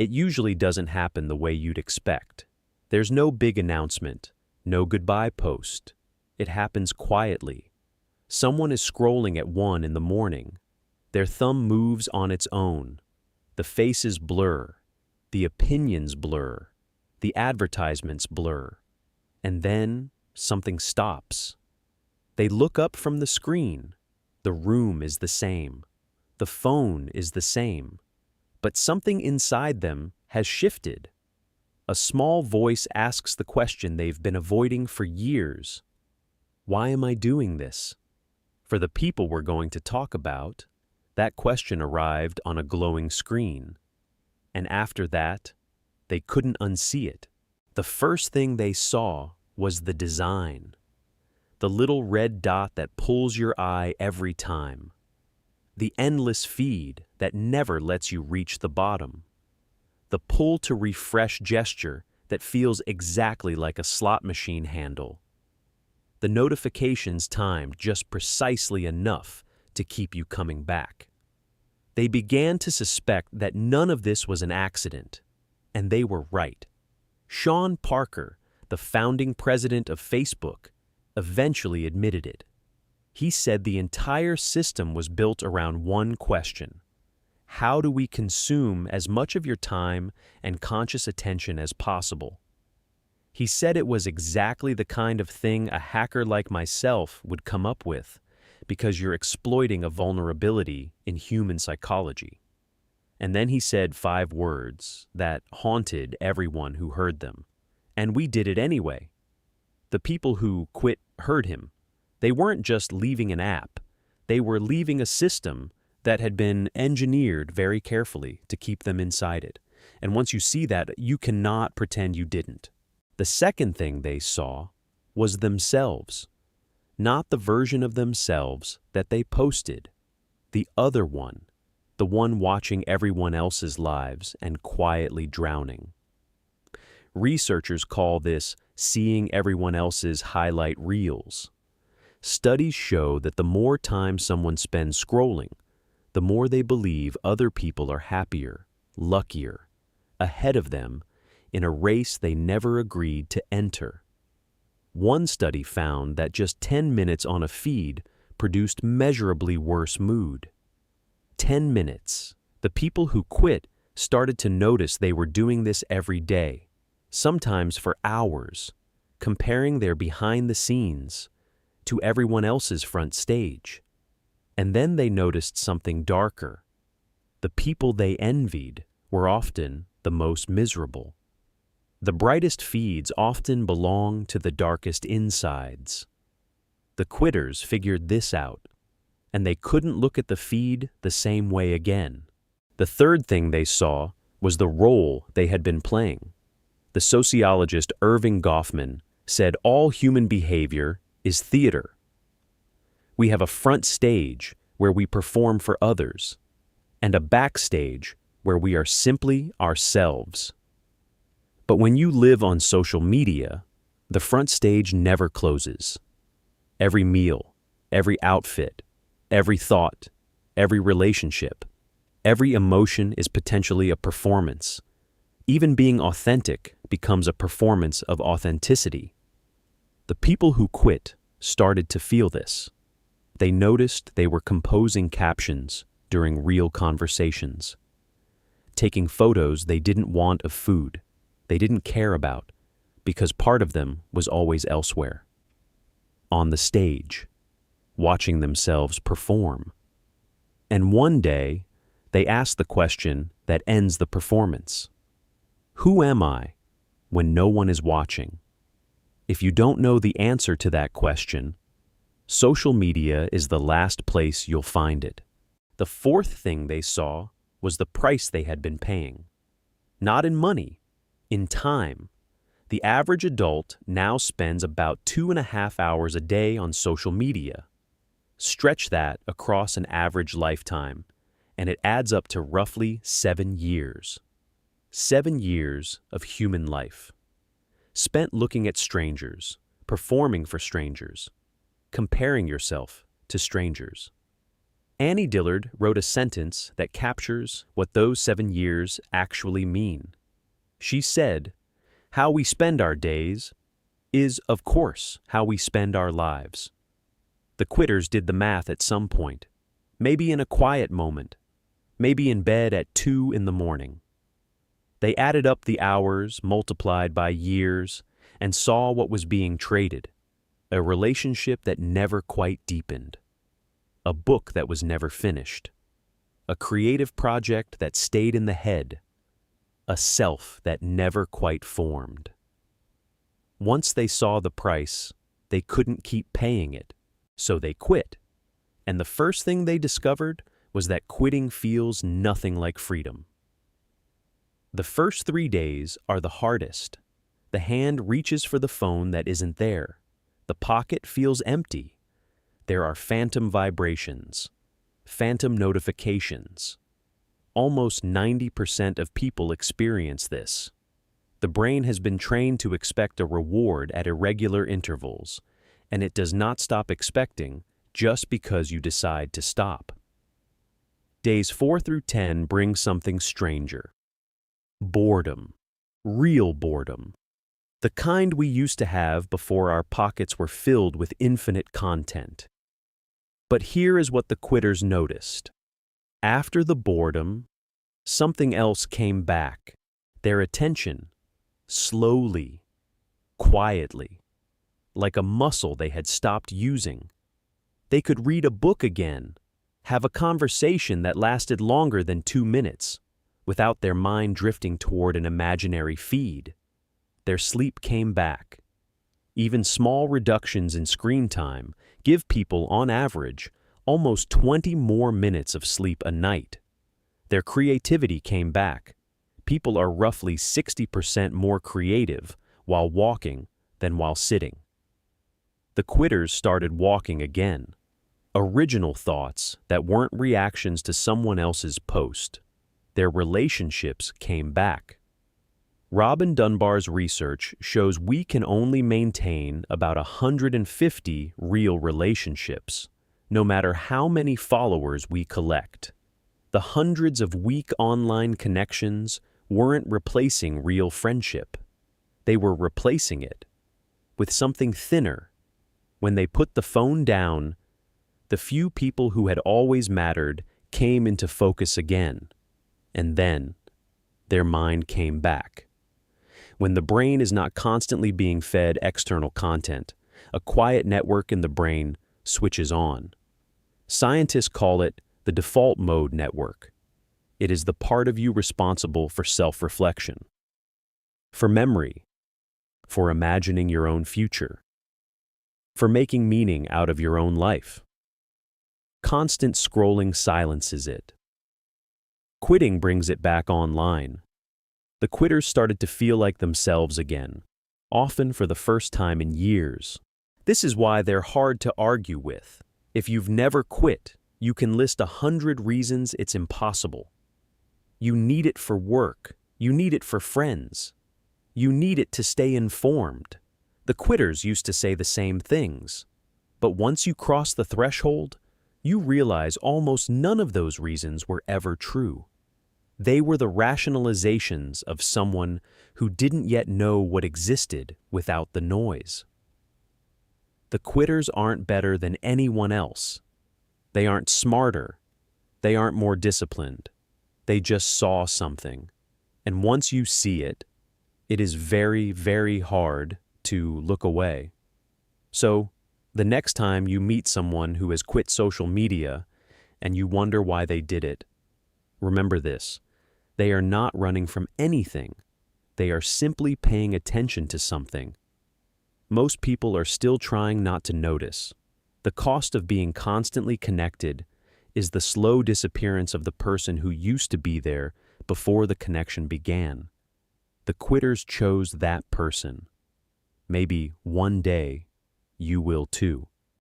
It usually doesn't happen the way you'd expect. There's no big announcement, no goodbye post. It happens quietly. Someone is scrolling at 1 in the morning. Their thumb moves on its own. The faces blur. The opinions blur. The advertisements blur. And then something stops. They look up from the screen. The room is the same. The phone is the same. But something inside them has shifted. A small voice asks the question they've been avoiding for years. Why am I doing this? For the people we're going to talk about, that question arrived on a glowing screen. And after that, they couldn't unsee it. The first thing they saw was the design. The little red dot that pulls your eye every time. The endless feed that never lets you reach the bottom. The pull to refresh gesture that feels exactly like a slot machine handle. The notifications timed just precisely enough to keep you coming back. They began to suspect that none of this was an accident, and they were right. Sean Parker, the founding president of Facebook, eventually admitted it. He said the entire system was built around one question. How do we consume as much of your time and conscious attention as possible? He said it was exactly the kind of thing a hacker like myself would come up with, because you're exploiting a vulnerability in human psychology. And then he said 5 words that haunted everyone who heard them. And we did it anyway. The people who quit heard him. They weren't just leaving an app. They were leaving a system that had been engineered very carefully to keep them inside it. And once you see that, you cannot pretend you didn't. The second thing they saw was themselves. Not the version of themselves that they posted. The other one. The one watching everyone else's lives and quietly drowning. Researchers call this seeing everyone else's highlight reels. Studies show that the more time someone spends scrolling, the more they believe other people are happier, luckier, ahead of them in a race they never agreed to enter. One study found that just 10 minutes on a feed produced measurably worse mood. 10 minutes. The people who quit started to notice they were doing this every day, sometimes for hours, comparing their behind the scenes to everyone else's front stage. And then they noticed something darker. The people they envied were often the most miserable. The brightest feeds often belong to the darkest insides. The quitters figured this out, and they couldn't look at the feed the same way again. The third thing they saw was the role they had been playing. The sociologist Irving Goffman said all human behavior is theater. We have a front stage where we perform for others, and a backstage where we are simply ourselves. But when you live on social media, the front stage never closes. Every meal, every outfit, every thought, every relationship, every emotion is potentially a performance. Even being authentic becomes a performance of authenticity. The people who quit started to feel this. They noticed they were composing captions during real conversations, taking photos they didn't want of food they didn't care about because part of them was always elsewhere. On the stage, watching themselves perform. And one day, they asked the question that ends the performance. Who am I when no one is watching? If you don't know the answer to that question, social media is the last place you'll find it. The fourth thing they saw was the price they had been paying. Not in money, in time. The average adult now spends about 2.5 hours a day on social media. Stretch that across an average lifetime, and it adds up to roughly 7 years. 7 years of human life, spent looking at strangers, performing for strangers, comparing yourself to strangers. Annie Dillard wrote a sentence that captures what those 7 years actually mean. She said, "How we spend our days is, of course, how we spend our lives." The quitters did the math at some point, maybe in a quiet moment, maybe in bed at 2 in the morning. They added up the hours multiplied by years and saw what was being traded: a relationship that never quite deepened, a book that was never finished, a creative project that stayed in the head, a self that never quite formed. Once they saw the price, they couldn't keep paying it, so they quit. And the first thing they discovered was that quitting feels nothing like freedom. The first 3 days are the hardest. The hand reaches for the phone that isn't there. The pocket feels empty. There are phantom vibrations, phantom notifications. Almost 90% of people experience this. The brain has been trained to expect a reward at irregular intervals, and it does not stop expecting just because you decide to stop. Days 4 through 10 bring something stranger. Boredom. Real boredom. The kind we used to have before our pockets were filled with infinite content. But here is what the quitters noticed. After the boredom, something else came back. Their attention, slowly, quietly, like a muscle they had stopped using. They could read a book again, have a conversation that lasted longer than 2 minutes, without their mind drifting toward an imaginary feed. Their sleep came back. Even small reductions in screen time give people, on average, almost 20 more minutes of sleep a night. Their creativity came back. People are roughly 60% more creative while walking than while sitting. The quitters started walking again. Original thoughts that weren't reactions to someone else's post. Their relationships came back. Robin Dunbar's research shows we can only maintain about 150 real relationships, no matter how many followers we collect. The hundreds of weak online connections weren't replacing real friendship. They were replacing it with something thinner. When they put the phone down, the few people who had always mattered came into focus again. And then, their mind came back. When the brain is not constantly being fed external content, a quiet network in the brain switches on. Scientists call it the default mode network. It is the part of you responsible for self-reflection, for memory, for imagining your own future, for making meaning out of your own life. Constant scrolling silences it. Quitting brings it back online. The quitters started to feel like themselves again, often for the first time in years. This is why they're hard to argue with. If you've never quit, you can list 100 reasons it's impossible. You need it for work. You need it for friends. You need it to stay informed. The quitters used to say the same things. But once you cross the threshold, you realize almost none of those reasons were ever true. They were the rationalizations of someone who didn't yet know what existed without the noise. The quitters aren't better than anyone else. They aren't smarter. They aren't more disciplined. They just saw something. And once you see it, it is very, very hard to look away. So, the next time you meet someone who has quit social media and you wonder why they did it, remember this: they are not running from anything. They are simply paying attention to something. Most people are still trying not to notice. The cost of being constantly connected is the slow disappearance of the person who used to be there before the connection began. The quitters chose that person. Maybe one day you will too.